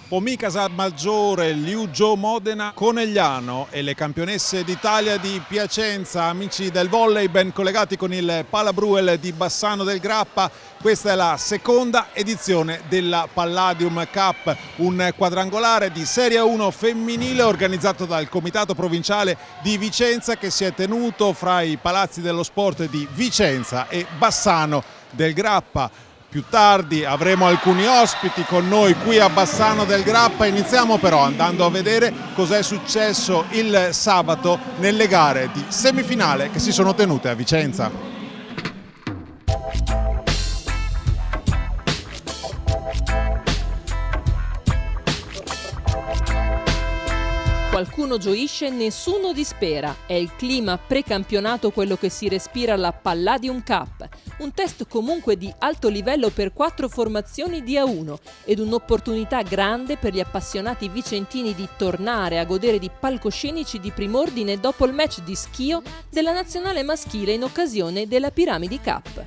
Pomì Casalmaggiore, Liu Gio Modena, Conegliano e le campionesse d'Italia di Piacenza, amici del volley ben collegati con il Palabruel di Bassano del Grappa. Questa è la seconda edizione della Palladium Cup, un quadrangolare di Serie 1 femminile organizzato dal Comitato Provinciale di Vicenza che si è tenuto fra i palazzi dello sport di Vicenza e Bassano del Grappa. Più tardi avremo alcuni ospiti con noi qui a Bassano del Grappa. Iniziamo però andando a vedere cos'è successo il sabato nelle gare di semifinale che si sono tenute a Vicenza. Qualcuno gioisce, nessuno dispera. È il clima precampionato quello che si respira alla Palladium Cup. Un test comunque di alto livello per 4 formazioni di A1 ed un'opportunità grande per gli appassionati vicentini di tornare a godere di palcoscenici di prim'ordine dopo il match di schio della nazionale maschile in occasione della Piramidi Cup.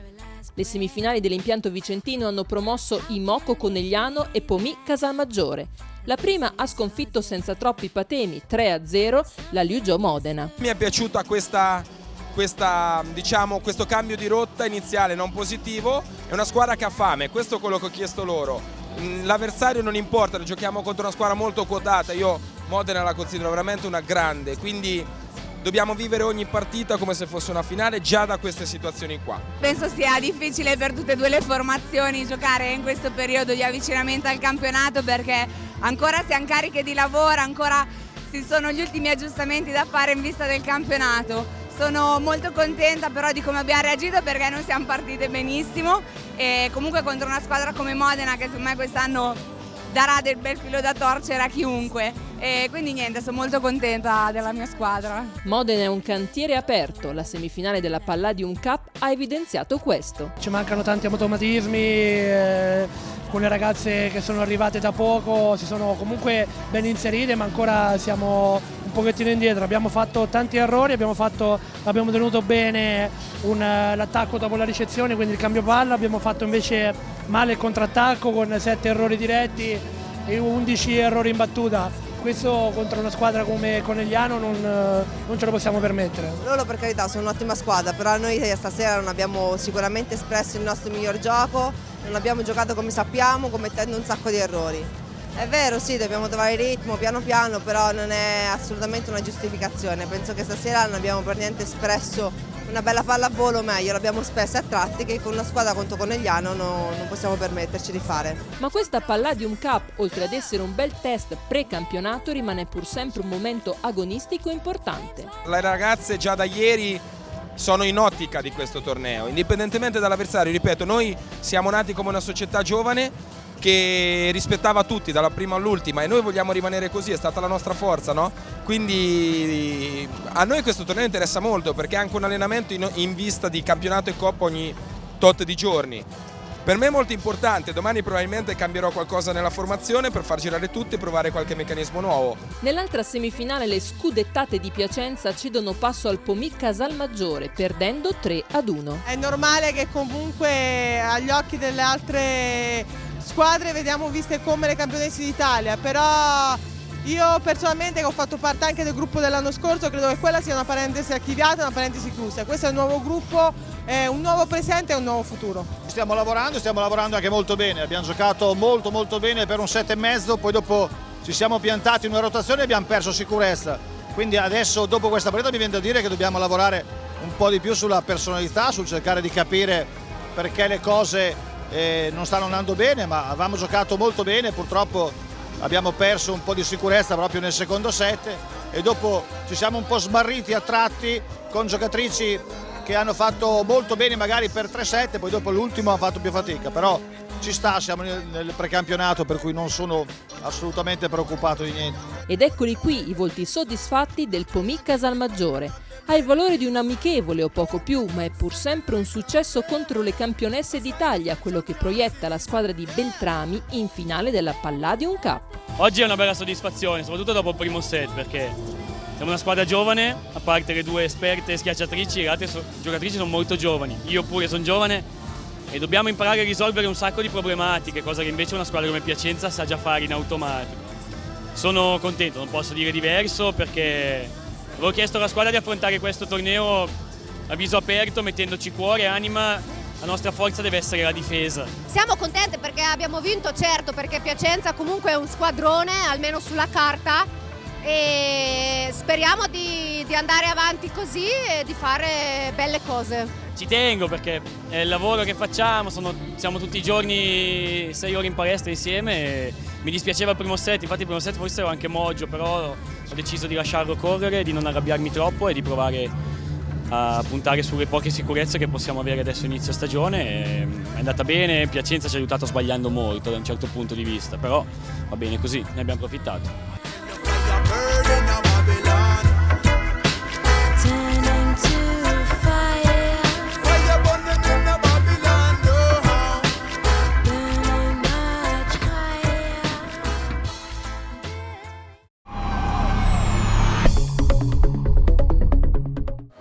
Le semifinali dell'impianto vicentino hanno promosso Imoco Conegliano e Pomì Casalmaggiore. La prima ha sconfitto senza troppi patemi 3-0 la Liu Gio Modena. Mi è piaciuta questo cambio di rotta iniziale non positivo. È una squadra che ha fame, questo è quello che ho chiesto loro. L'avversario non importa, giochiamo contro una squadra molto quotata. Io Modena la considero veramente una grande, quindi dobbiamo vivere ogni partita come se fosse una finale già da queste situazioni qua. Penso sia difficile per tutte e due le formazioni giocare in questo periodo di avvicinamento al campionato perché ancora siamo cariche di lavoro, ancora ci sono gli ultimi aggiustamenti da fare in vista del campionato. Sono molto contenta però di come abbiamo reagito perché non siamo partite benissimo e comunque contro una squadra come Modena che secondo me quest'anno darà del bel filo da torcere a chiunque e quindi niente, sono molto contenta della mia squadra. Modena è un cantiere aperto, la semifinale della Palladium Cup ha evidenziato questo. Ci mancano tanti automatismi, con le ragazze che sono arrivate da poco si sono comunque ben inserite ma ancora siamo un pochettino indietro, abbiamo fatto tanti errori, abbiamo tenuto bene l'attacco dopo la ricezione, quindi il cambio palla, abbiamo fatto invece male il contrattacco con 7 errori diretti e 11 errori in battuta. Questo contro una squadra come Conegliano non ce lo possiamo permettere. Loro per carità sono un'ottima squadra, però noi stasera non abbiamo sicuramente espresso il nostro miglior gioco, non abbiamo giocato come sappiamo, commettendo un sacco di errori. È vero, sì, dobbiamo trovare il ritmo piano piano, però non è assolutamente una giustificazione. Penso che stasera non abbiamo per niente espresso una bella pallavolo, meglio, l'abbiamo espressa a tratti che con una squadra contro Conegliano non possiamo permetterci di fare. Ma questa Palladium Cup, oltre ad essere un bel test pre-campionato, rimane pur sempre un momento agonistico importante. Le ragazze già da ieri sono in ottica di questo torneo, indipendentemente dall'avversario. Ripeto, noi siamo nati come una società giovane che rispettava tutti dalla prima all'ultima e noi vogliamo rimanere così, è stata la nostra forza, no? Quindi a noi questo torneo interessa molto perché è anche un allenamento in vista di campionato e coppa ogni tot di giorni. Per me è molto importante, domani probabilmente cambierò qualcosa nella formazione per far girare tutti e provare qualche meccanismo nuovo. Nell'altra semifinale le scudettate di Piacenza cedono passo al Pomì Casalmaggiore perdendo 3-1. È normale che comunque agli occhi delle altre squadre vediamo viste come le campionesse d'Italia, però io personalmente che ho fatto parte anche del gruppo dell'anno scorso credo che quella sia una parentesi archiviata, una parentesi chiusa. Questo è un nuovo gruppo, è un nuovo presente e un nuovo futuro. Stiamo lavorando anche molto bene, abbiamo giocato molto bene per un 7,5, poi dopo ci siamo piantati in una rotazione e abbiamo perso sicurezza. Quindi adesso dopo questa partita mi viene da dire che dobbiamo lavorare un po' di più sulla personalità, sul cercare di capire perché le cose non stanno andando bene, ma avevamo giocato molto bene, purtroppo abbiamo perso un po' di sicurezza proprio nel secondo set e dopo ci siamo un po' smarriti a tratti con giocatrici che hanno fatto molto bene magari per 3 set, poi dopo l'ultimo ha fatto più fatica, però ci sta, siamo nel precampionato per cui non sono assolutamente preoccupato di niente. Ed eccoli qui i volti soddisfatti del Pomì Casalmaggiore. Ha il valore di un amichevole o poco più, ma è pur sempre un successo contro le campionesse d'Italia, quello che proietta la squadra di Beltrami in finale della Palladium Cup. Oggi è una bella soddisfazione, soprattutto dopo il primo set, perché siamo una squadra giovane, a parte le 2 esperte schiacciatrici, le altre giocatrici sono molto giovani. Io pure sono giovane e dobbiamo imparare a risolvere un sacco di problematiche, cosa che invece una squadra come Piacenza sa già fare in automatico. Sono contento, non posso dire diverso, perché avevo chiesto alla squadra di affrontare questo torneo a viso aperto, mettendoci cuore e anima. La nostra forza deve essere la difesa. Siamo contenti perché abbiamo vinto, certo, perché Piacenza comunque è un squadrone, almeno sulla carta, e speriamo di andare avanti così e di fare belle cose. Ci tengo perché è il lavoro che facciamo, siamo tutti i giorni 6 ore in palestra insieme e mi dispiaceva il primo set, infatti il primo set forse ero anche moggio, però ho deciso di lasciarlo correre, di non arrabbiarmi troppo e di provare a puntare sulle poche sicurezze che possiamo avere adesso inizio stagione. È andata bene, Piacenza ci ha aiutato sbagliando molto da un certo punto di vista, però va bene così, ne abbiamo approfittato.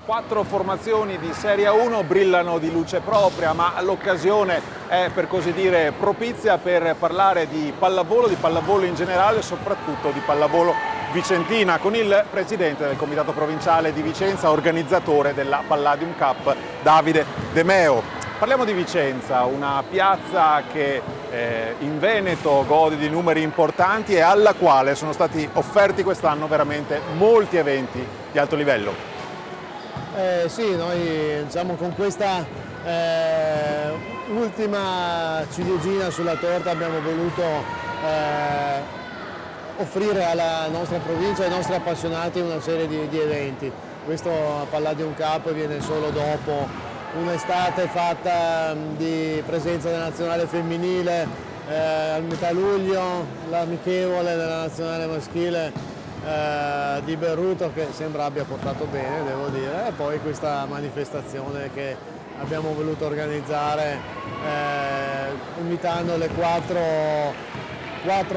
Quattro formazioni di Serie 1 brillano di luce propria, ma l'occasione è, per così dire, propizia per parlare di pallavolo in generale e soprattutto di pallavolo vicentina, con il presidente del comitato provinciale di Vicenza, organizzatore della Palladium Cup, Davide De Meo. Parliamo di Vicenza, una piazza che in Veneto gode di numeri importanti e alla quale sono stati offerti quest'anno veramente molti eventi di alto livello. Sì, noi diciamo con questa ultima ciliegina sulla torta abbiamo voluto offrire alla nostra provincia e ai nostri appassionati una serie di eventi. Questo Palladium Cup viene solo dopo un'estate fatta di presenza della nazionale femminile a metà luglio, l'amichevole della nazionale maschile di Berruto, che sembra abbia portato bene, devo dire, e poi questa manifestazione che abbiamo voluto organizzare invitando le quattro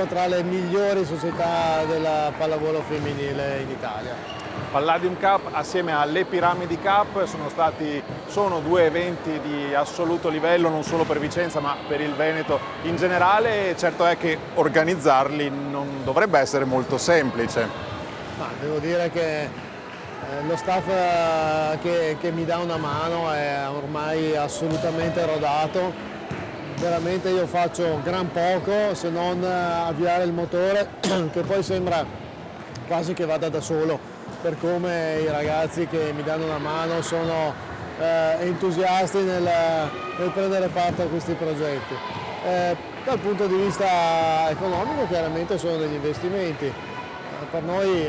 tra le migliori società della pallavolo femminile in Italia. Palladium Cup assieme alle Piramidi Cup sono due eventi di assoluto livello, non solo per Vicenza ma per il Veneto in generale. Certo è che organizzarli non dovrebbe essere molto semplice. Ma devo dire che lo staff che mi dà una mano è ormai assolutamente rodato. Veramente io faccio gran poco se non avviare il motore, che poi sembra quasi che vada da solo, per come i ragazzi che mi danno una mano sono entusiasti nel prendere parte a questi progetti. Dal punto di vista economico chiaramente sono degli investimenti. Per noi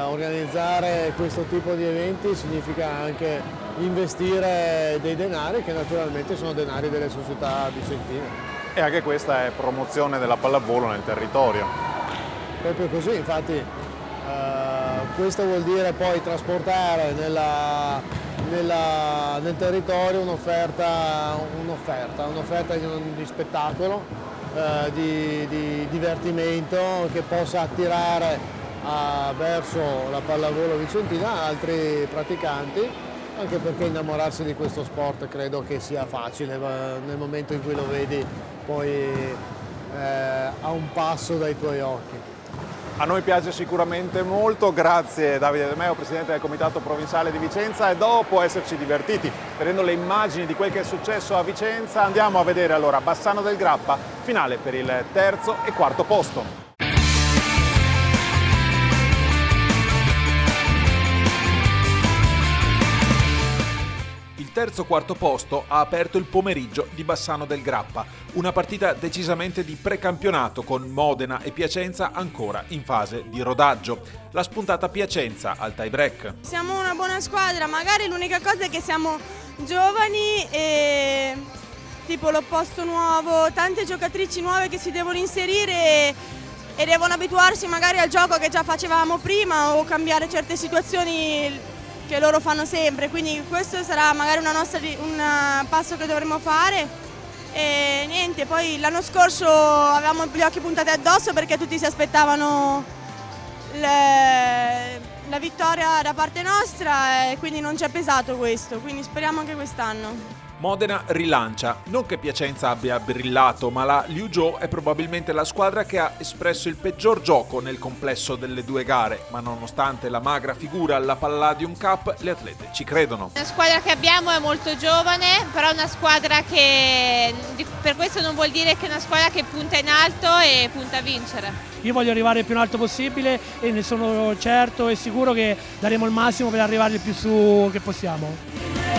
organizzare questo tipo di eventi significa anche investire dei denari che naturalmente sono denari delle società vicentine. E anche questa è promozione della pallavolo nel territorio. Proprio così, infatti questo vuol dire poi trasportare nel territorio un'offerta di spettacolo, di divertimento che possa attirare verso la pallavolo vicentina altri praticanti, anche perché innamorarsi di questo sport credo che sia facile nel momento in cui lo vedi poi a un passo dai tuoi occhi. A noi piace sicuramente molto, grazie Davide De Meo, presidente del comitato provinciale di Vicenza, e dopo esserci divertiti vedendo le immagini di quel che è successo a Vicenza andiamo a vedere allora Bassano del Grappa, finale per il terzo e quarto posto. Il terzo-quarto posto ha aperto il pomeriggio di Bassano del Grappa, una partita decisamente di precampionato con Modena e Piacenza ancora in fase di rodaggio. La spuntata Piacenza al tie break. Siamo una buona squadra, magari l'unica cosa è che siamo giovani e tipo l'opposto nuovo, tante giocatrici nuove che si devono inserire e devono abituarsi magari al gioco che già facevamo prima o cambiare certe situazioni che loro fanno sempre, quindi questo sarà magari un passo che dovremo fare e niente, poi l'anno scorso avevamo gli occhi puntati addosso perché tutti si aspettavano la vittoria da parte nostra e quindi non ci è pesato questo, quindi speriamo anche quest'anno. Modena rilancia, non che Piacenza abbia brillato, ma la Liuzhou è probabilmente la squadra che ha espresso il peggior gioco nel complesso delle due gare, ma nonostante la magra figura alla Palladium Cup, le atlete ci credono. La squadra che abbiamo è molto giovane, però è una squadra che, per questo non vuol dire che è una squadra che punta in alto e punta a vincere. Io voglio arrivare il più in alto possibile e ne sono certo e sicuro che daremo il massimo per arrivare il più su che possiamo.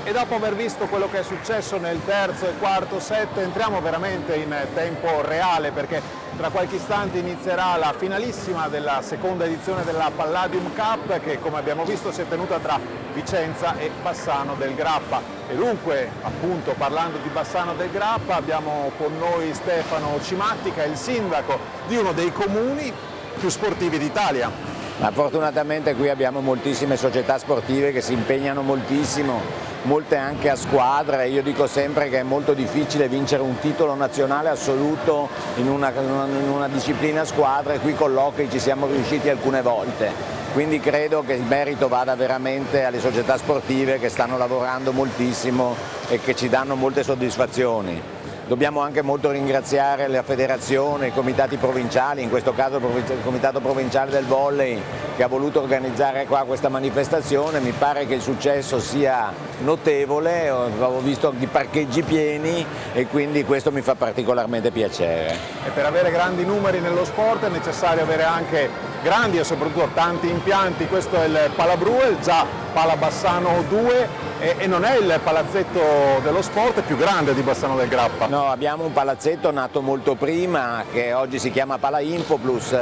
E dopo aver visto quello che è successo nel terzo e quarto set, entriamo veramente in tempo reale, perché tra qualche istante inizierà la finalissima della seconda edizione della Palladium Cup, che come abbiamo visto si è tenuta tra Vicenza e Bassano del Grappa. E dunque, appunto, parlando di Bassano del Grappa, abbiamo con noi Stefano Cimatti, che è il sindaco di uno dei comuni più sportivi d'Italia. Ma fortunatamente qui abbiamo moltissime società sportive che si impegnano moltissimo, molte anche a squadre. Io dico sempre che è molto difficile vincere un titolo nazionale assoluto in una disciplina a squadre, qui con l'hockey ci siamo riusciti alcune volte, quindi credo che il merito vada veramente alle società sportive che stanno lavorando moltissimo e che ci danno molte soddisfazioni. Dobbiamo anche molto ringraziare la federazione, i comitati provinciali, in questo caso il comitato provinciale del volley che ha voluto organizzare qua questa manifestazione. Mi pare che il successo sia notevole, ho visto i parcheggi pieni e quindi questo mi fa particolarmente piacere. E per avere grandi numeri nello sport è necessario avere anche grandi e soprattutto tanti impianti. Questo è il Pala Bruel, già Pala Bassano 2, e non è il palazzetto dello sport più grande di Bassano del Grappa. No, abbiamo un palazzetto nato molto prima, che oggi si chiama Pala Infoplus,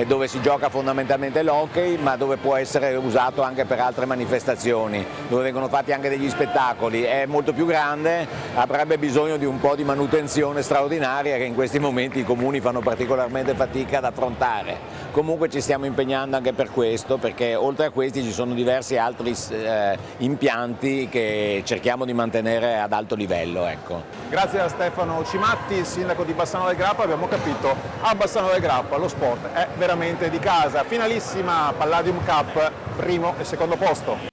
dove si gioca fondamentalmente l'hockey, ma dove può essere usato anche per altre manifestazioni, dove vengono fatti anche degli spettacoli. È molto più grande, avrebbe bisogno di un po' di manutenzione straordinaria che in questi momenti i comuni fanno particolarmente fatica ad affrontare. Comunque ci stiamo impegnando anche per questo, perché oltre a questi ci sono diversi altri impianti che cerchiamo di mantenere ad alto livello. Ecco. Grazie a Stefano Cimatti, il sindaco di Bassano del Grappa, abbiamo capito a Bassano del Grappa lo sport è veramente di casa. Finalissima Palladium Cup, primo e secondo posto.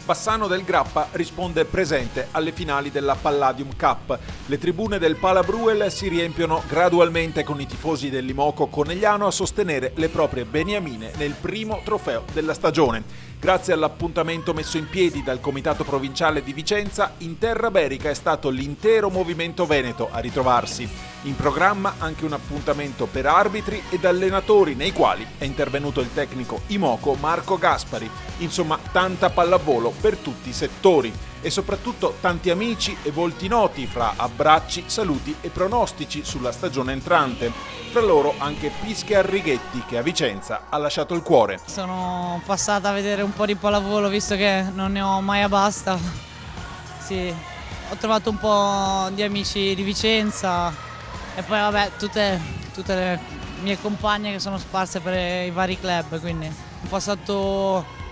Bassano del Grappa risponde presente alle finali della Palladium Cup. Le tribune del Pala Bruel si riempiono gradualmente con i tifosi dell'Imoco Conegliano a sostenere le proprie beniamine nel primo trofeo della stagione. Grazie all'appuntamento messo in piedi dal Comitato Provinciale di Vicenza, in terra berica è stato l'intero movimento veneto a ritrovarsi. In programma anche un appuntamento per arbitri ed allenatori, nei quali è intervenuto il tecnico Imoco Marco Gaspari. Insomma, tanta pallavolo per tutti i settori e soprattutto tanti amici e volti noti fra abbracci, saluti e pronostici sulla stagione entrante. Fra loro anche Pischia Righetti, che a Vicenza ha lasciato il cuore. Sono passata a vedere un po' di pallavolo visto che non ne ho mai a basta. Sì, ho trovato un po' di amici di Vicenza e poi vabbè tutte le mie compagne che sono sparse per i vari club, quindi ho passato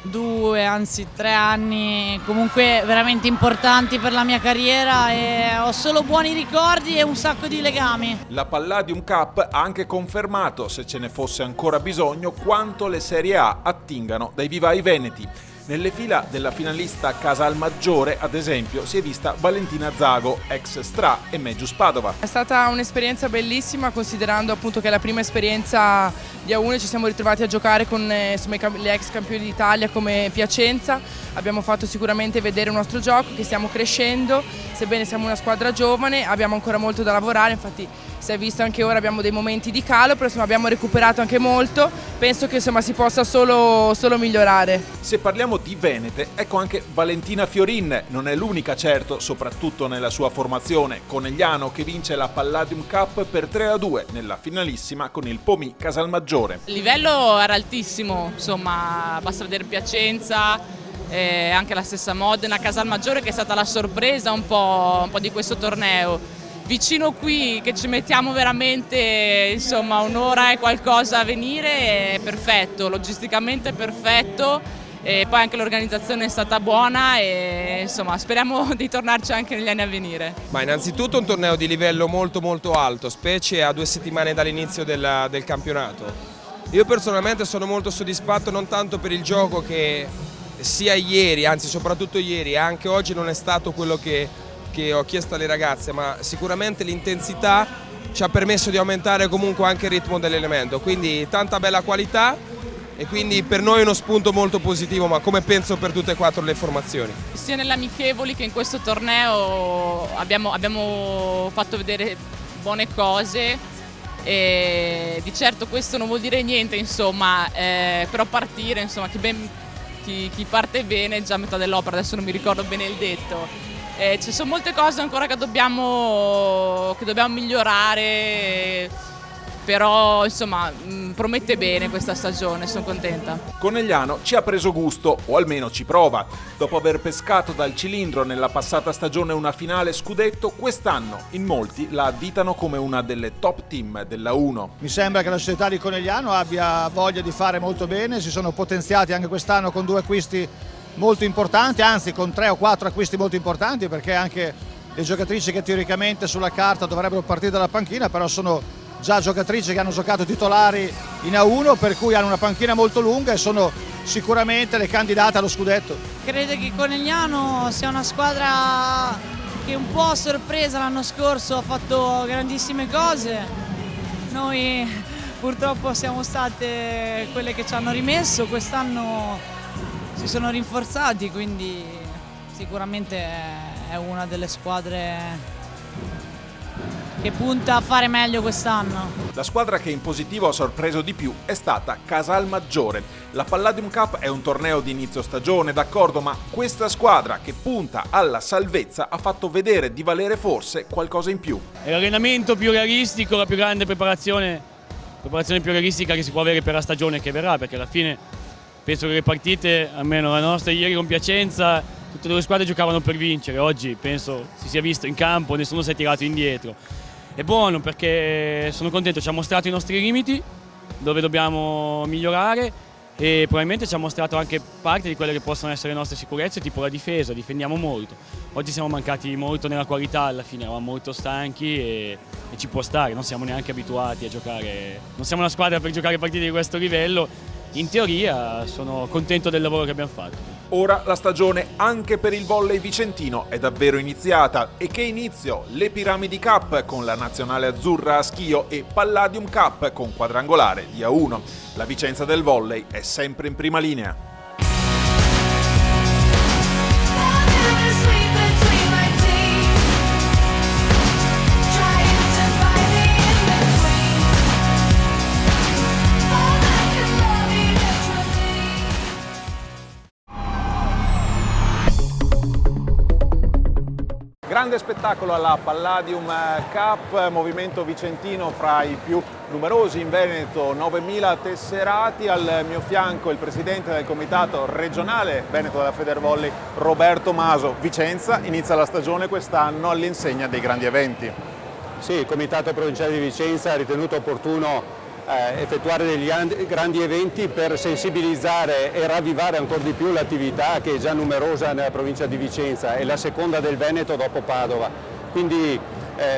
2, anzi 3 anni comunque veramente importanti per la mia carriera e ho solo buoni ricordi e un sacco di legami. La Palladium Cup ha anche confermato, se ce ne fosse ancora bisogno, quanto le Serie A attingano dai vivai veneti. Nelle fila della finalista Casalmaggiore, ad esempio, si è vista Valentina Zago, ex Stra e Meggius Padova. È stata un'esperienza bellissima, considerando appunto che è la prima esperienza di A1, ci siamo ritrovati a giocare con le ex campioni d'Italia come Piacenza. Abbiamo fatto sicuramente vedere il nostro gioco, che stiamo crescendo, sebbene siamo una squadra giovane, abbiamo ancora molto da lavorare, infatti si è visto anche ora abbiamo dei momenti di calo, però insomma, abbiamo recuperato anche molto, penso che insomma, si possa solo migliorare. Se parliamo di venete, ecco anche Valentina Fiorin, non è l'unica certo, soprattutto nella sua formazione, Conegliano che vince la Palladium Cup per 3-2 nella finalissima con il Pomì Casalmaggiore. Il livello era altissimo, insomma basta vedere Piacenza, anche la stessa Modena, Casalmaggiore che è stata la sorpresa un po' di questo torneo. Vicino qui che ci mettiamo veramente insomma un'ora e qualcosa a venire è perfetto, logisticamente perfetto, e poi anche l'organizzazione è stata buona e insomma speriamo di tornarci anche negli anni a venire. Ma innanzitutto un torneo di livello molto alto, specie a 2 settimane dall'inizio del campionato. Io personalmente sono molto soddisfatto non tanto per il gioco che sia ieri, anzi soprattutto ieri e anche oggi non è stato quello che ho chiesto alle ragazze, ma sicuramente l'intensità ci ha permesso di aumentare comunque anche il ritmo dell'elemento, quindi tanta bella qualità e quindi per noi è uno spunto molto positivo, ma come penso per tutte e 4 le formazioni. Sia nell'amichevoli che in questo torneo abbiamo fatto vedere buone cose e di certo questo non vuol dire niente, insomma, però partire, insomma, chi parte bene è già a metà dell'opera, adesso non mi ricordo bene il detto. Ci sono molte cose ancora che dobbiamo migliorare, però insomma promette bene questa stagione, sono contenta. Conegliano ci ha preso gusto, o almeno ci prova. Dopo aver pescato dal cilindro nella passata stagione una finale scudetto, quest'anno in molti la additano come una delle top team della 1. Mi sembra che la società di Conegliano abbia voglia di fare molto bene, si sono potenziati anche quest'anno con 2 acquisti molto importanti, anzi con 3 o 4 acquisti molto importanti, perché anche le giocatrici che teoricamente sulla carta dovrebbero partire dalla panchina però sono già giocatrici che hanno giocato titolari in A1, per cui hanno una panchina molto lunga e sono sicuramente le candidate allo scudetto. Credo che Conegliano sia una squadra che un po' a sorpresa l'anno scorso ha fatto grandissime cose. Noi purtroppo siamo state quelle che ci hanno rimesso, quest'anno si sono rinforzati, quindi sicuramente è una delle squadre che punta a fare meglio quest'anno. La squadra che in positivo ha sorpreso di più è stata Casalmaggiore. La Palladium Cup è un torneo di inizio stagione, d'accordo, ma questa squadra che punta alla salvezza ha fatto vedere di valere forse qualcosa in più. È l'allenamento più realistico, la più grande preparazione più realistica che si può avere per la stagione che verrà, perché alla fine penso che le partite, almeno la nostra ieri con Piacenza, tutte le squadre giocavano per vincere. Oggi penso si sia visto in campo, nessuno si è tirato indietro. È buono perché sono contento, ci ha mostrato i nostri limiti, dove dobbiamo migliorare e probabilmente ci ha mostrato anche parte di quelle che possono essere le nostre sicurezze, tipo la difesa, difendiamo molto. Oggi siamo mancati molto nella qualità, alla fine eravamo molto stanchi e ci può stare, non siamo neanche abituati a giocare, non siamo una squadra per giocare partite di questo livello. In teoria sono contento del lavoro che abbiamo fatto. Ora la stagione anche per il volley vicentino è davvero iniziata e che inizio le Piramidi Cup con la nazionale azzurra a Schio e Palladium Cup con quadrangolare di A1. La Vicenza del volley è sempre in prima linea. Grande spettacolo alla Palladium Cup, movimento vicentino fra i più numerosi in Veneto, 9.000 tesserati. Al mio fianco il presidente del comitato regionale Veneto della Federvolley, Roberto Maso. Vicenza inizia la stagione quest'anno all'insegna dei grandi eventi. Sì, il comitato provinciale di Vicenza ha ritenuto opportuno effettuare degli grandi eventi per sensibilizzare e ravvivare ancora di più l'attività che è già numerosa nella provincia di Vicenza, è la seconda del Veneto dopo Padova. Quindi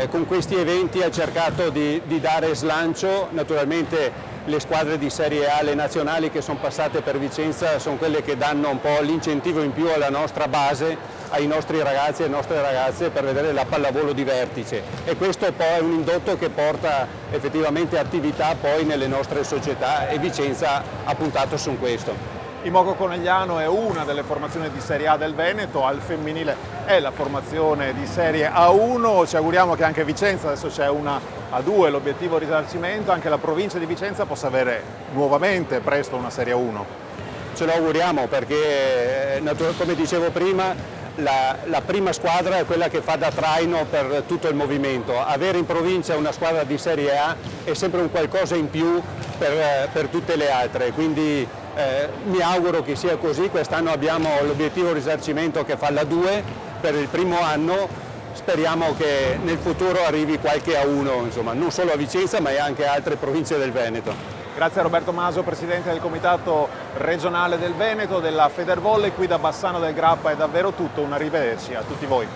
con questi eventi ha cercato di dare slancio. Naturalmente le squadre di Serie A, le nazionali che sono passate per Vicenza, sono quelle che danno un po' l'incentivo in più alla nostra base, ai nostri ragazzi e alle nostre ragazze per vedere la pallavolo di vertice, e questo poi è un indotto che porta effettivamente attività poi nelle nostre società, e Vicenza ha puntato su questo. Il Moco Conegliano è una delle formazioni di Serie A del Veneto, al femminile è la formazione di Serie A1, ci auguriamo che anche Vicenza, adesso c'è una A2, l'obiettivo risarcimento, anche la provincia di Vicenza possa avere nuovamente presto una Serie A1. Ce lo auguriamo perché, come dicevo prima, la prima squadra è quella che fa da traino per tutto il movimento. Avere in provincia una squadra di Serie A è sempre un qualcosa in più per tutte le altre, quindi Mi auguro che sia così, quest'anno abbiamo l'obiettivo risarcimento che fa la 2 per il primo anno, speriamo che nel futuro arrivi qualche A1, insomma, non solo a Vicenza ma anche a altre province del Veneto. Grazie a Roberto Maso, presidente del comitato regionale del Veneto, della Federvolley. Qui da Bassano del Grappa è davvero tutto, un arrivederci a tutti voi.